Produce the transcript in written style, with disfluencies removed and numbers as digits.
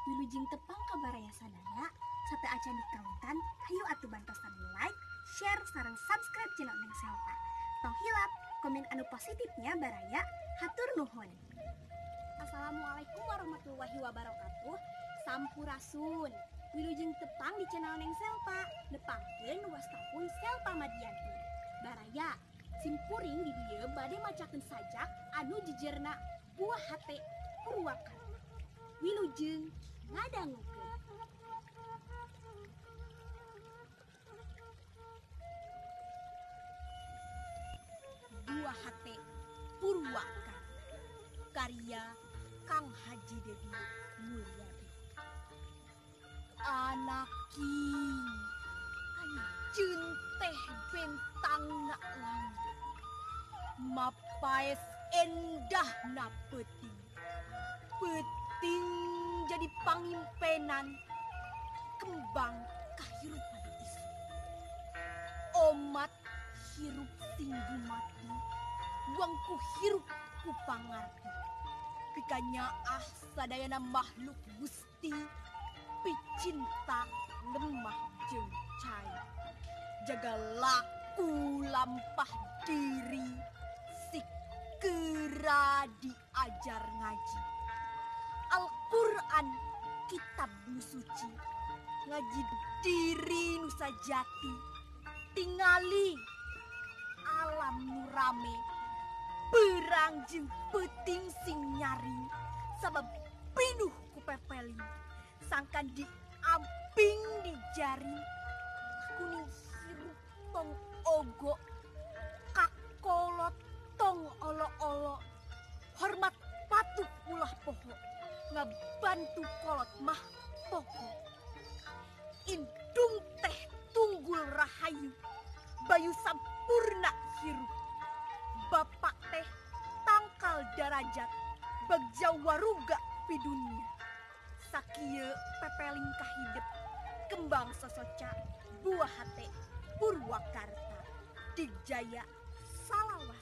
wilujeng tepang kabaraya sadaya sate acan dikauntan hayu atuh bantosan like, share sareng subscribe channel Neng Selpa. Tong hilap komen anu positifnya baraya hatur nuhun. Assalamualaikum warahmatullahi wabarakatuh. Sampurasun. Wilujeng tepang di channel Neng Selpa nepangkeun wastapun Selpa Madianti. Baraya simkuring di dieu bade macakeun sajak anu jejerna buah hate Purwakarta. Wilujeng ngadangukeun. Buah hate Purwakarta karya Kang Haji Dedi Mulyadi. Anaki anjeun teh bentangna langit mapaes endahna peuting. Peuting jadi pangimpenan kembang kahirupan isu. Omat hirup sing dumati buangku hirup ku pangarti. Pikanya sadayana makhluk gusti picinta lemah jeung cai. Jaga laku lampah diri sikera diajar ngaji. Al-Quran kitab nu suci ngaji diri nu sajati tingali alam nu rame perang jeung peuting sing nyaring sabab pinuh ku pepeling sangkan di amping di jari kuning hirup tong ogo kakolot tong olo-olo hormat patuh ulah poho ngabantu kolot mah pokok. Indung teh tunggul rahayu bayu sampurna hirup. Bapak teh tangkal darajat bagja waruga pidunia. Sakieu pepeling kahidep kembang sosoca buah hate Purwakarta Digjaya Salawat.